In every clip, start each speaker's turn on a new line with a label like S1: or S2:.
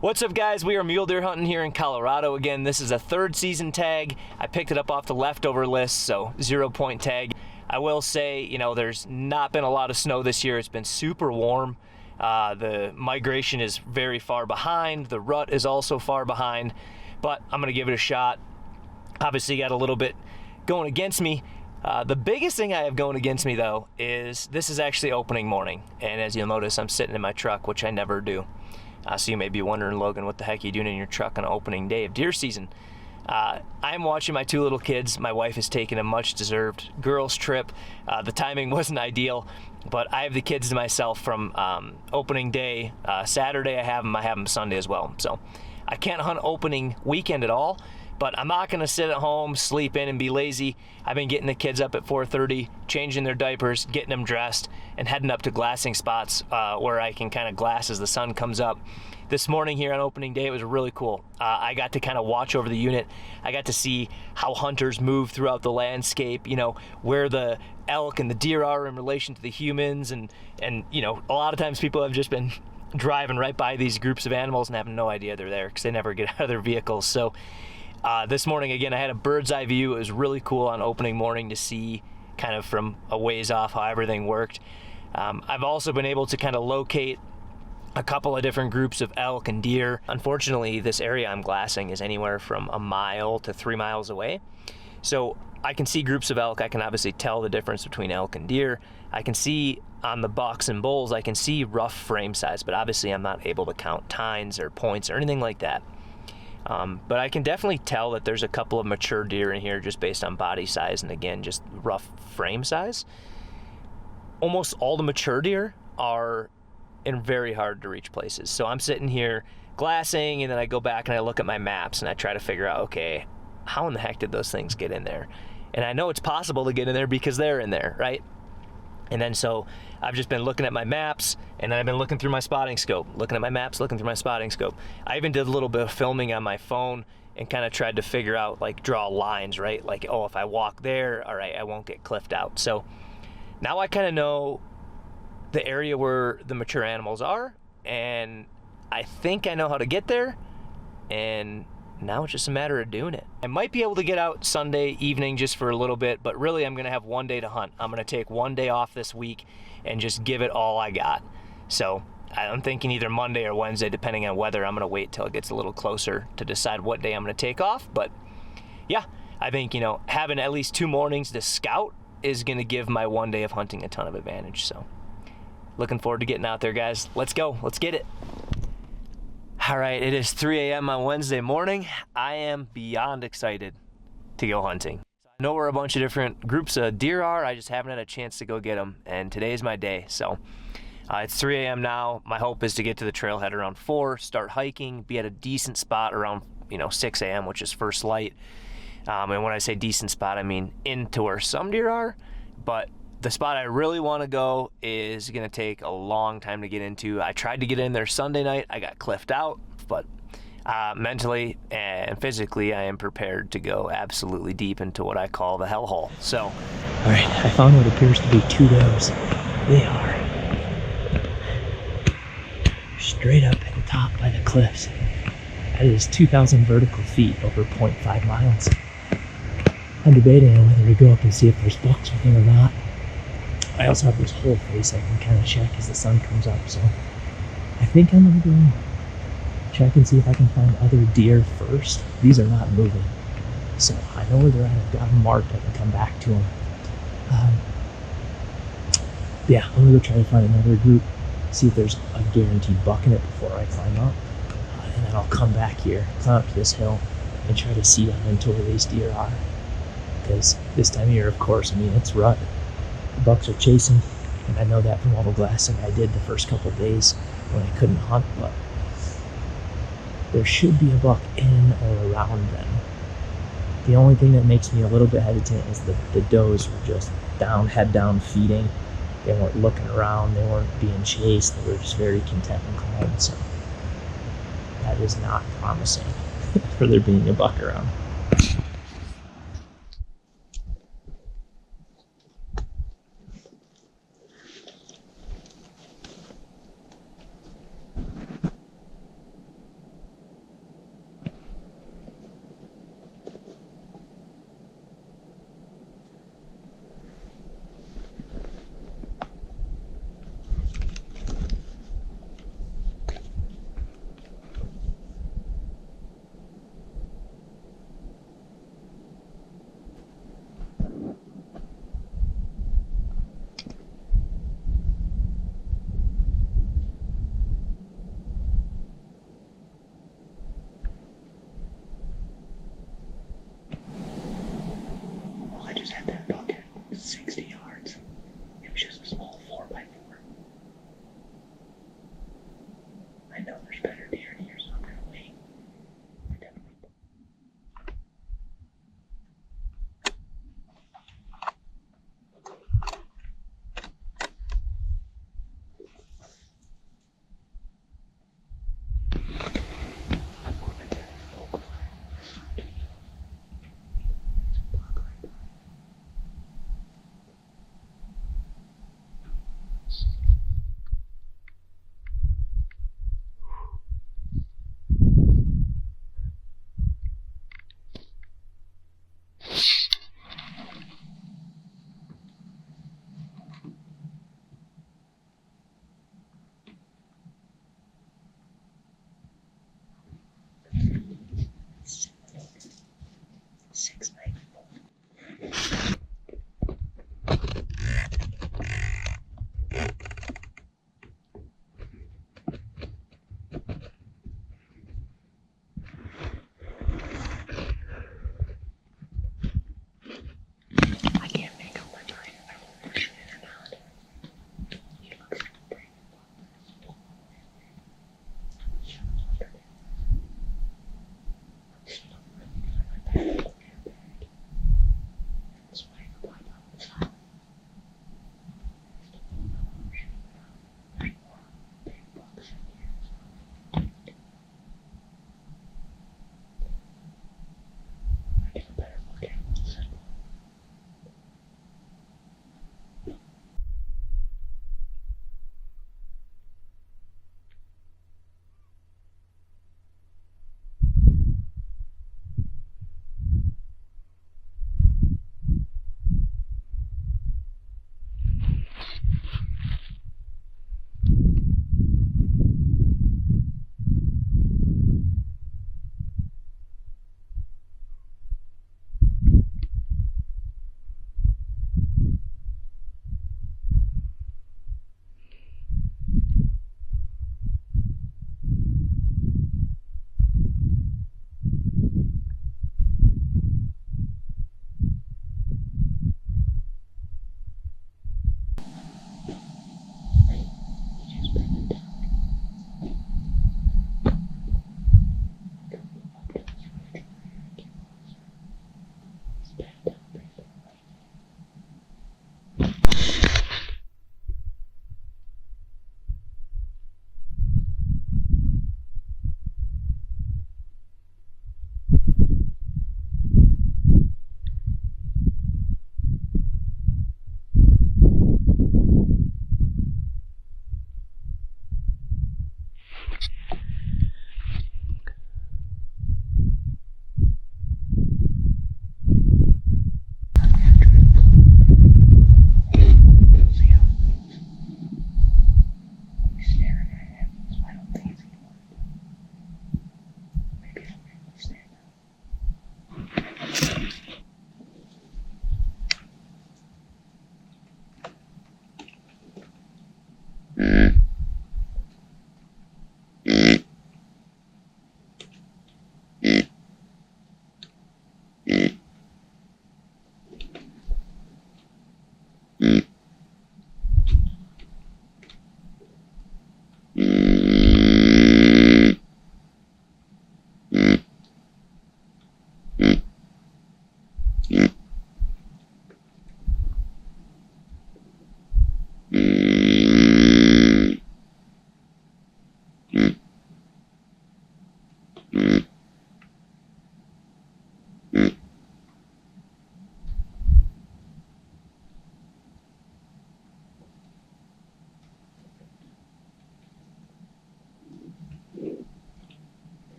S1: What's up, guys? We are mule deer hunting here in Colorado again. This is a third season tag. I picked it up off the leftover list, so 0 point tag. I will say, there's not been a lot of snow this year. It's been super warm. The migration is very far behind. The rut is also far behind, but I'm gonna give it a shot. Obviously got a little bit going against me. The biggest thing I have going against me though is this is actually opening morning. And as you'll notice, I'm sitting in my truck, which I never do. So you may be wondering, Logan, what the heck are you doing in your truck on opening day of deer season? I'm watching my two little kids. My wife has taken a much-deserved girls' trip. The timing wasn't ideal, but I have the kids to myself from opening day. Saturday I have them Sunday as well. So I can't hunt opening weekend at all, but I'm not going to sit at home, sleep in, and be lazy. I've been getting the kids up at 4:30, changing their diapers, getting them dressed, and heading up to glassing spots where I can kind of glass as the sun comes up. This morning here on opening day, it was really cool. I got to kind of watch over the unit. I got to see how hunters move throughout the landscape, where the elk and the deer are in relation to the humans. And a lot of times people have just been driving right by these groups of animals and have no idea they're there because they never get out of their vehicles. So this morning, again, I had a bird's eye view. It was really cool on opening morning to see kind of from a ways off how everything worked. I've also been able to kind of locate a couple of different groups of elk and deer. Unfortunately, this area I'm glassing is anywhere from 1 mile to 3 miles away. So I can see groups of elk. I can obviously tell the difference between elk and deer. I can see on the bucks and bulls, I can see rough frame size, but obviously I'm not able to count tines or points or anything like that. But I can definitely tell that there's a couple of mature deer in here just based on body size and, again, just rough frame size. Almost all the mature deer are in very hard to reach places. So I'm sitting here glassing, and then I go back and I look at my maps and I try to figure out, okay, how in the heck did those things get in there? And I know it's possible to get in there because they're in there, right? And then so I've just been looking at my maps, and then I've been looking through my spotting scope, looking at my maps, looking through my spotting scope. I even did a little bit of filming on my phone and kind of tried to figure out, like, draw lines, right? Like, oh, if I walk there, all right, I won't get cliffed out. So now I kind of know the area where the mature animals are, and I think I know how to get there, and now it's just a matter of doing it. I might be able to get out Sunday evening just for a little bit, but really I'm gonna have 1 day to hunt. I'm gonna take 1 day off this week and just give it all I got. So I'm thinking either Monday or Wednesday, depending on weather. I'm gonna wait till it gets a little closer to decide what day I'm gonna take off. But yeah, I think, having at least 2 mornings to scout is gonna give my 1 day of hunting a ton of advantage. So looking forward to getting out there, guys. Let's go. Let's get it. All right, it is 3 a.m. on Wednesday morning. I am beyond excited to go hunting. I know where a bunch of different groups of deer are. I just haven't had a chance to go get them, and today is my day. So it's 3 a.m. now. My hope is to get to the trailhead around 4, start hiking, be at a decent spot around 6 a.m., which is first light. And when I say decent spot, I mean into where some deer are, but the spot I really want to go is going to take a long time to get into. I tried to get in there Sunday night. I got cliffed out, but mentally and physically, I am prepared to go absolutely deep into what I call the hellhole. So, all right, I found what appears to be 2 does. They are straight up at the top by the cliffs. That is 2,000 vertical feet over 0.5 miles. I'm debating on whether to go up and see if there's bucks with them or not. I also have this whole face I can kind of check as the sun comes up, so I think I'm going to go check and see if I can find other deer first. These are not moving, so I know where they're at. I've got them marked. I can come back to them. Yeah, I'm going to go try to find another group, see if there's a guaranteed buck in it before I climb up, and then I'll come back here, climb up this hill, and try to see down into where these deer are, because this time of year, of course, it's rut. The bucks are chasing, and I know that from all the glassing I did the first couple days when I couldn't hunt, but there should be a buck in or around them. The only thing that makes me a little bit hesitant is the does were just down, head down, feeding. They weren't looking around, they weren't being chased, they were just very content and calm, so that is not promising for there being a buck around.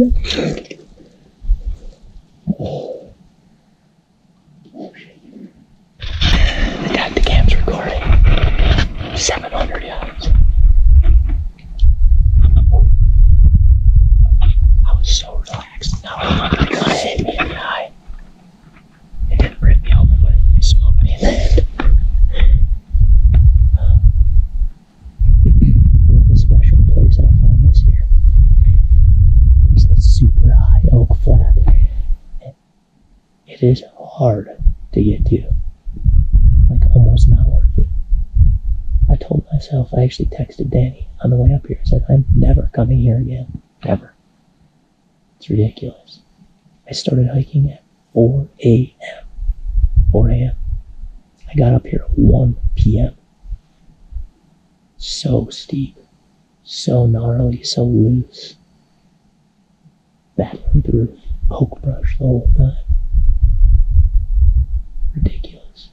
S2: The tacticam's recording. 700 yards. I was so relaxed. Now I'm gonna hit me in the eye. It didn't rip me open, but it smoked me in the head. What a special place I found this year. It's that super high oak flat. It is hard to get to. Like almost not worth it. I told myself, I actually texted Danny on the way up here. I said, I'm never coming here again. Ever. It's ridiculous. I started hiking at 4 a.m. 4 a.m. I got up here at 1 p.m. So steep. So gnarly. So loose. Battling through oak brush the whole time. Ridiculous.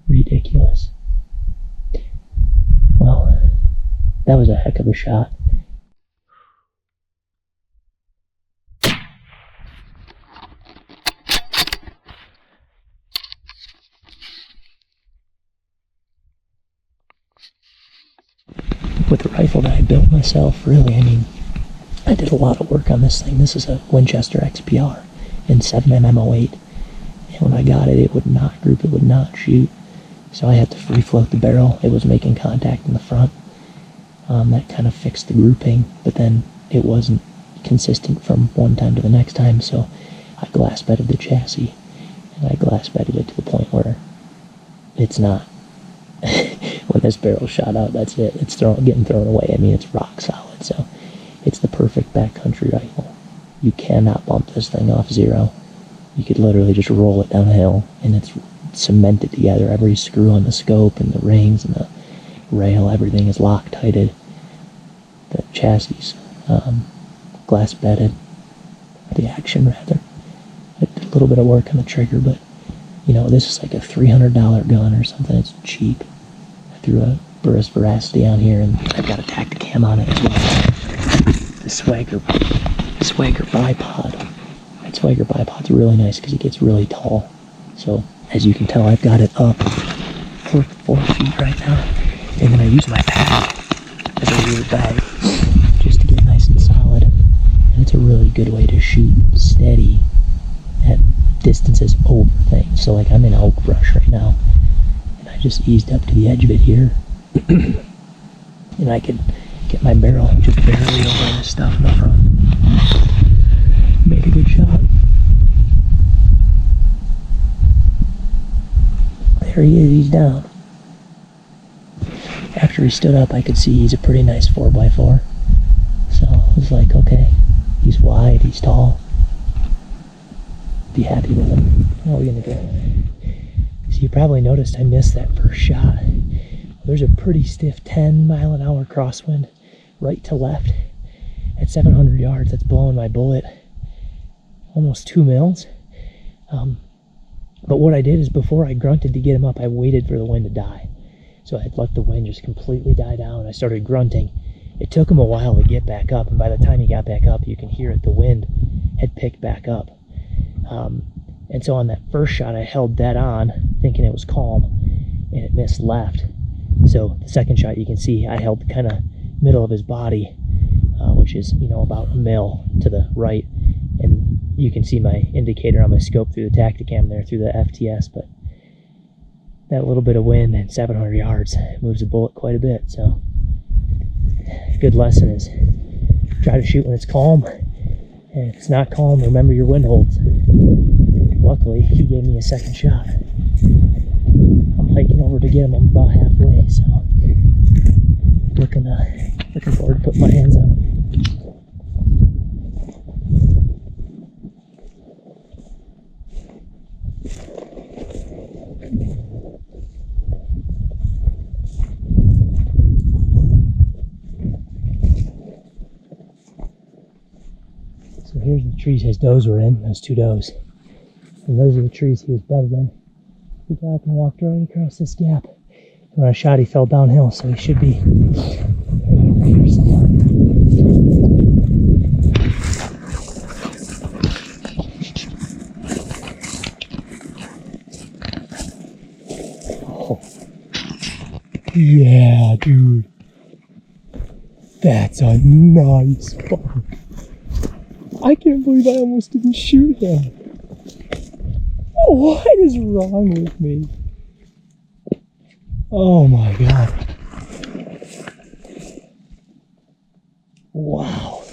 S2: Ridiculous. Well, that was a heck of a shot. With the rifle that I built myself, really, I mean, I did a lot of work on this thing. This is a Winchester XPR in 7mm08. And when I got it, it would not group, it would not shoot. So I had to free float the barrel. It was making contact in the front. That kind of fixed the grouping, but then it wasn't consistent from one time to the next time, so I glass bedded the chassis, and I glass bedded it to the point where it's not. When this barrel shot out, that's it. It's getting thrown away. I mean, it's rock solid, so It's the perfect backcountry rifle. You cannot bump this thing off zero. You could literally just roll it down a hill, and it's cemented together. Every screw on the scope and the rings and the rail, everything is Loctited. The chassis, glass bedded. The action, rather. I did a little bit of work on the trigger, but you know, this is like a $300 gun or something. It's cheap. I threw a burst veracity on here, and I've got a Tacticam on it as well. The Swagger bipod. That Swagger bipod's really nice because it gets really tall. So as you can tell, I've got it up 4 feet right now, and then I use my pack as a rear bag just to get nice and solid. And it's a really good way to shoot steady at distances over things. So like I'm in oak brush right now, and I just eased up to the edge of it here, and I could get my barrel just barely over this stuff in the front. Make a good shot. There he is, he's down. After he stood up, I could see he's a pretty nice 4x4. So I was like, okay, he's wide, he's tall. Be happy with him. How are we gonna go? So you probably noticed I missed that first shot. There's a pretty stiff 10-mile-an-hour crosswind right to left at 700 yards. That's blowing my bullet almost 2 mils. But what I did is before I grunted to get him up, I waited for the wind to die. So I let the wind just completely die down. I started grunting. It took him a while to get back up, and by the time he got back up, you can hear it. The wind had picked back up. And so on that first shot, I held dead on, thinking it was calm, and it missed left. So the second shot, you can see I held kind of middle of his body, which is, you know, about a mil to the right. And you can see my indicator on my scope through the Tacticam there, through the FTS. But that little bit of wind at 700 yards moves the bullet quite a bit. So a good lesson is try to shoot when it's calm. And if it's not calm, remember your wind holds. Luckily, he gave me a second shot. I'm hiking over to get him. I'm about halfway, so looking forward to putting my hands on him. So here's the trees his does were in, those 2 does. And those are the trees he was bedded in. He got up and walked right across this gap. And when I shot, he fell downhill, so he should be right here somewhere. Oh. Yeah, dude. That's a nice buck. I can't believe I almost didn't shoot him. What is wrong with me? Oh my god. Wow.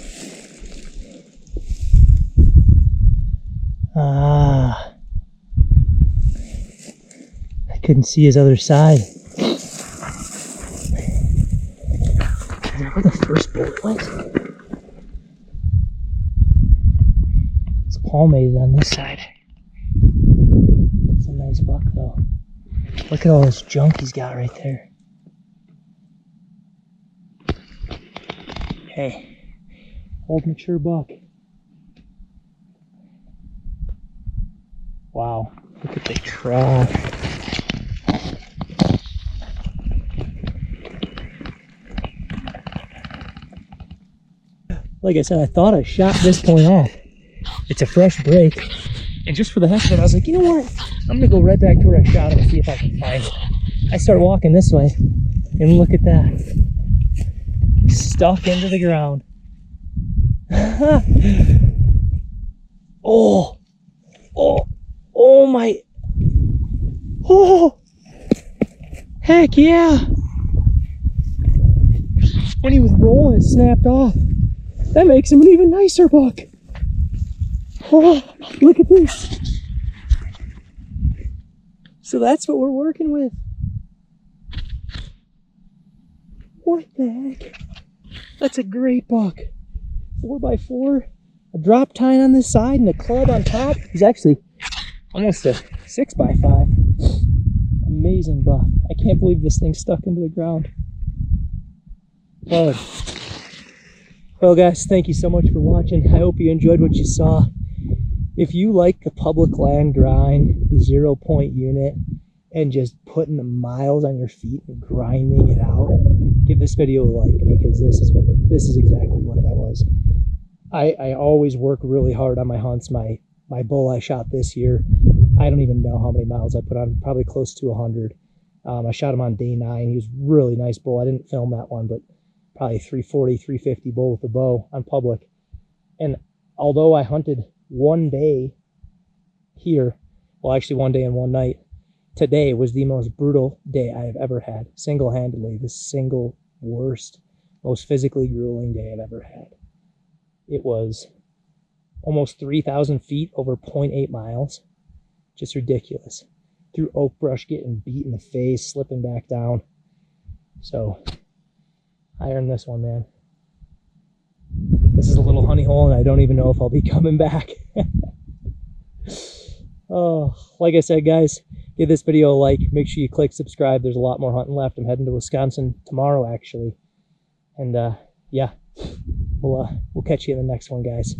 S2: I couldn't see his other side. Is that where the first bullet went? It's palmated on this side. It's a nice buck though. Look at all this junk he's got right there. Hey, old mature buck. Wow, look at the trash. Like I said, I thought I shot this point off. It's a fresh break. And just for the heck of it, I was like, you know what? I'm gonna go right back to where I shot him and see if I can find it. I start walking this way, and look at that. Stuck into the ground. Oh my. Oh, heck yeah. When he was rolling, it snapped off. That makes him an even nicer buck. Oh, look at this. So that's what we're working with. What the heck? That's a great buck. 4x4, a drop tine on this side, and a club on top. He's actually almost a 6x5. Amazing buck. I can't believe this thing's stuck into the ground. Oh. Well, guys, thank you so much for watching. I hope you enjoyed what you saw. If you like the public land grind, the 0 point unit, and just putting the miles on your feet and grinding it out, give this video a like, because this is exactly what that was. I always work really hard on my hunts. My bull I shot this year, I don't even know how many miles I put on, probably close to 100. I shot him on day 9. He was a really nice bull. I didn't film that one, but probably 340, 350 bull with a bow on public. And although I hunted one day here, well, actually 1 day and 1 night, today was the most brutal day I have ever had. Single-handedly, the single worst, most physically grueling day I've ever had. It was almost 3,000 feet over 0.8 miles. Just ridiculous. Through oak brush, getting beat in the face, slipping back down. So, I earned this one, man. This is a little honey hole, and I don't even know if I'll be coming back. Oh, like I said, guys, give this video a like. Make sure you click subscribe. There's a lot more hunting left. I'm heading to Wisconsin tomorrow, actually. And, yeah, we'll catch you in the next one, guys.